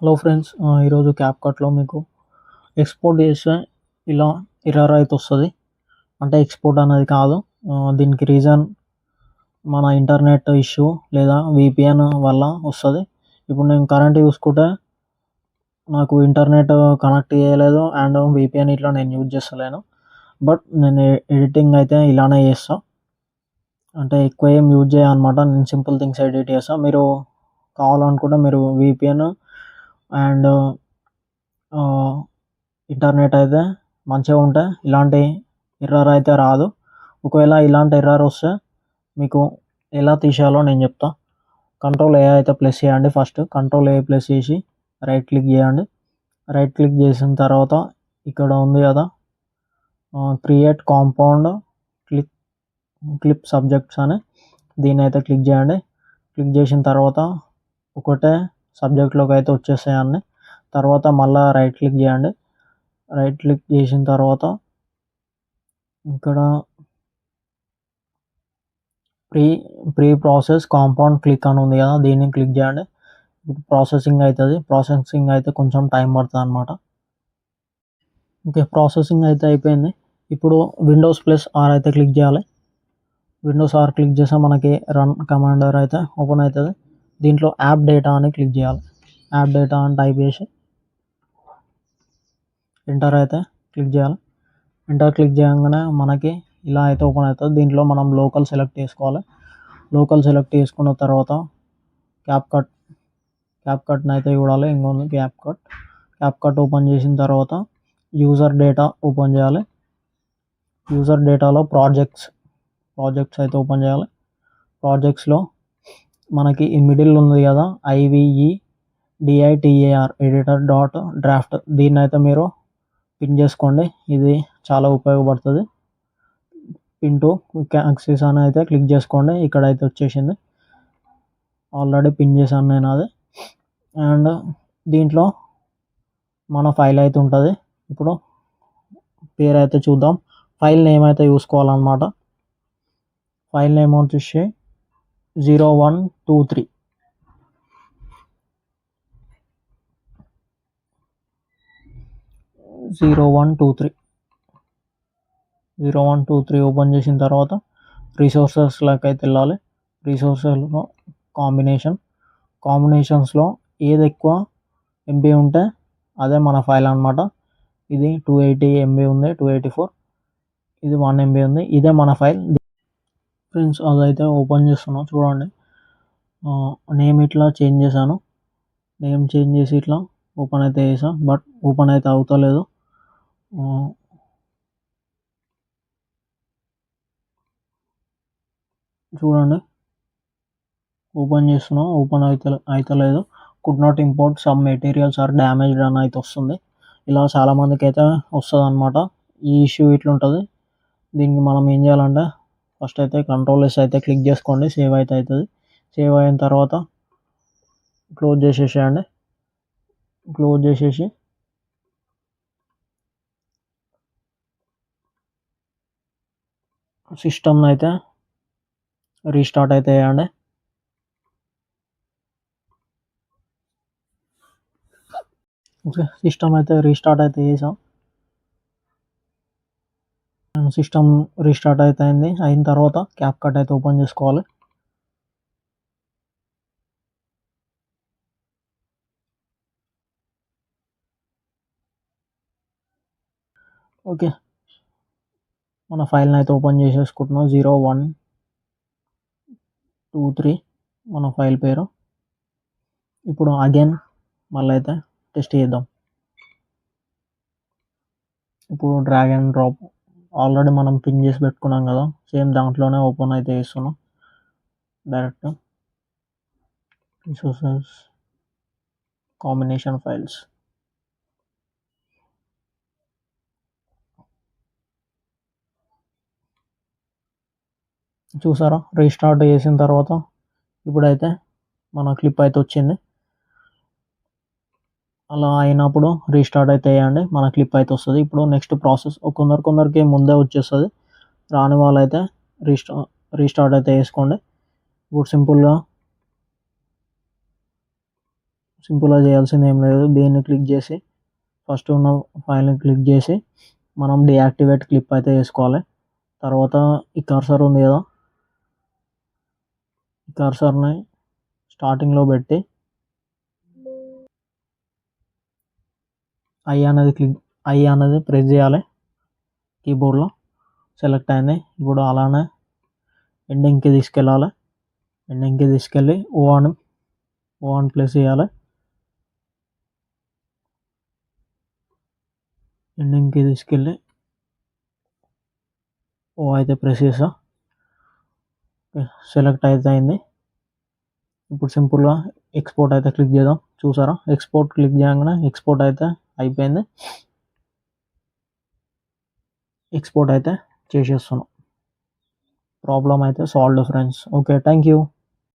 Hello friends, ఈరోజు క్యాప్కట్లో మీకు export చేస్తే ఇలా ఎర్రర్ అయితే వస్తుంది. అంటే ఎక్స్పోర్ట్ అనేది కాదు, దీనికి రీజన్ మన ఇంటర్నెట్ ఇష్యూ లేదా విపిఎన్ వల్ల వస్తుంది. ఇప్పుడు నేను కరెంట్ చూసుకుంటే నాకు ఇంటర్నెట్ కనెక్ట్ చేయలేదు అండ్ విపిఎన్ ఇట్లా నేను యూజ్ చేస్తలేను. బట్ నేను ఎడిటింగ్ అయితే ఇలానే చేస్తాను. అంటే ఎక్కువ ఏం యూజ్ చేయనమాట, నేను సింపుల్ థింగ్స్ ఎడిట్ చేస్తాను. మీరు కావాలనుకుంటే మీరు విపిఎన్ అండ్ ఇంటర్నెట్ అయితే మంచిగా ఉంటే ఇలాంటి ఎర్రర్ అయితే రాదు. ఒకవేళ ఇలాంటి ఎర్రర్ వస్తే మీకు ఎలా తీసేయాలో నేను చెప్తా. కంట్రోల్ ఏ అయితే ప్రెస్ చేయండి. ఫస్ట్ కంట్రోల్ ఏ ప్రెస్ చేసి రైట్ క్లిక్ చేయండి. రైట్ క్లిక్ చేసిన తర్వాత ఇక్కడ ఉంది కదా క్రియేట్ కాంపౌండ్ క్లిప్ సబ్జెక్ట్స్ అని, దీన్ని అయితే క్లిక్ చేయండి. క్లిక్ చేసిన తర్వాత ఒకటే సబ్జెక్ట్లోకి అయితే వచ్చేస్తాయి అన్నీ. తర్వాత మళ్ళీ రైట్ క్లిక్ చేయండి. రైట్ క్లిక్ చేసిన తర్వాత ఇక్కడ ప్రీ ప్రాసెస్ కాంపౌండ్ క్లిక్ అని ఉంది కదా, దీన్ని క్లిక్ చేయండి. ప్రాసెసింగ్ అవుతుంది. ప్రాసెసింగ్ అయితే కొంచెం టైం పడుతుంది అనమాట. ఓకే, ప్రాసెసింగ్ అయితే అయిపోయింది. ఇప్పుడు విండోస్ ప్లస్ ఆర్ అయితే క్లిక్ చేయాలి. విండోస్ ఆర్ క్లిక్ చేస్తే మనకి రన్ కమాండర్ అయితే ఓపెన్ అవుతుంది. దీంట్లో యాప్ డేటా అని క్లిక్ చేయాలి. యాప్ డేటా అని టైప్ చేసి ఎంటర్ అయితే క్లిక్ చేయాలి. ఎంటర్ క్లిక్ చేయగానే మనకి ఇలా అయితే ఓపెన్ అవుతుంది. దీంట్లో మనం లోకల్ సెలెక్ట్ చేసుకోవాలి. లోకల్ సెలెక్ట్ చేసుకున్న తర్వాత క్యాప్కట్ని అయితే చూడాలి. ఇంకొంది క్యాప్కట్ ఓపెన్ చేసిన తర్వాత యూజర్ డేటా ఓపెన్ చేయాలి. యూజర్ డేటాలో ప్రాజెక్ట్స్ అయితే ఓపెన్ చేయాలి. ప్రాజెక్ట్స్లో మనకి ఈ మిడిల్ ఉంది కదా IVEDITAR ఎడిటర్ డాట్ డ్రాఫ్ట్, దీన్ని అయితే మీరు పిన్ చేసుకోండి. ఇది చాలా ఉపయోగపడుతుంది. పిన్ టు క్విక్ యాక్సెస్ అని అయితే క్లిక్ చేసుకోండి. ఇక్కడైతే వచ్చేసింది, ఆల్రెడీ పిన్ చేశాను నేను అది. అండ్ దీంట్లో మన ఫైల్ అయితే ఉంటుంది. ఇప్పుడు పేరు అయితే చూద్దాం. ఫైల్ నేమ్ అయితే చూసుకోవాలన్నమాట. ఫైల్ నేమ్ వచ్చేసి 0123 ఓపెన్ చేసిన తర్వాత రిసోర్సెస్లోకి అయితే వెళ్ళాలి. రిసోర్సెస్లో కాంబినేషన్స్లో ఏది ఎక్కువ MB ఉంటే అదే మన ఫైల్ అనమాట. ఇది 280 MB ఉంది, 284, ఇది 1 MB ఉంది, ఇదే మన ఫైల్. ఫ్రెండ్స్, అదైతే ఓపెన్ చేస్తున్నాం చూడండి. నేమ్ ఇట్లా చేంజ్ చేశాను. నేమ్ చేంజ్ చేసి ఇట్లా ఓపెన్ అయితే చేసాను, బట్ ఓపెన్ అయితే అవుతలేదు. చూడండి, ఓపెన్ చేస్తున్నాం, ఓపెన్ అవుతలేదు. Could not import some materials or damaged అని అయితే వస్తుంది. ఇలా చాలామందికి అయితే వస్తుంది అనమాట. ఈ ఇష్యూ ఇట్లుంటుంది. దీనికి మనం ఏం చేయాలంటే ఫస్ట్ అయితే కంట్రోల్-S అయితే క్లిక్ చేసుకోండి. సేవ్ అయితే అవుతుంది. సేవ్ అయిన తర్వాత క్లోజ్ చేసేసేయండి. క్లోజ్ చేసేసి సిస్టమ్ని అయితే రీస్టార్ట్ అయితే చేయండి. ఓకే, సిస్టమ్ అయితే రీస్టార్ట్ అయితే చేసాం. సిస్టమ్ రీస్టార్ట్ అయితే అయింది. అయిన తర్వాత క్యాప్కట్ అయితే ఓపెన్ చేసుకోవాలి. ఓకే, మన ఫైల్ని అయితే ఓపెన్ చేసేసుకుంటున్నాం. 0123 మన ఫైల్ పేరు. ఇప్పుడు అగైన్ మళ్ళీ అయితే టెస్ట్ చేద్దాం. ఇప్పుడు డ్రాగ్ అండ్ డ్రాప్ ఆల్రెడీ మనం పిన్ చేసి పెట్టుకున్నాం కదా, సేమ్ దాంట్లోనే ఓపెన్ అయితే చేస్తున్నాం. Direct resources combination files. చూసారా, రీస్టార్ట్ చేసిన తర్వాత ఇప్పుడైతే మన క్లిప్ అయితే వచ్చింది. అలా అయినప్పుడు రీస్టార్ట్ అయితే వేయండి, మన క్లిప్ అయితే వస్తుంది. ఇప్పుడు నెక్స్ట్ ప్రాసెస్ కొందరికి ముందే వచ్చేస్తుంది. రాని వాళ్ళైతే రీస్టార్ట్ అయితే వేసుకోండి. ఇప్పుడు సింపుల్గా సింపుల్గా చేయాల్సింది ఏం లేదు. దీన్ని క్లిక్ చేసి ఫస్ట్ ఉన్న ఫైల్ని క్లిక్ చేసి మనం డియాక్టివేట్ క్లిప్ అయితే చేసుకోవాలి. తర్వాత ఈ కర్సర్ ఉంది కదా, ఈ కర్సర్ని స్టార్టింగ్లో పెట్టి ఐ అనేది ప్రెస్ చేయాలి. కీబోర్డ్లో సెలెక్ట్ అయింది. ఇప్పుడు అలానే ఎండింగ్కి తీసుకెళ్ళాలి. ఎండింగ్కి తీసుకెళ్ళి ఓ అని ప్లేస్ చేయాలి. ఎండింగ్కి తీసుకెళ్ళి ఓ అయితే ప్రెస్ చేసా. సెలెక్ట్ అయితే అయింది. ఇప్పుడు సింపుల్గా ఎక్స్పోర్ట్ అయితే క్లిక్ చేద్దాం. చూసారా, ఎక్స్పోర్ట్ క్లిక్ చేయగానే ఎక్స్పోర్ట్ అయితే అయిపోయింది. ఎక్స్పోర్ట్ అయితే చేసేస్తున్నాం. ప్రాబ్లం అయితే solved friends. Okay, thank you.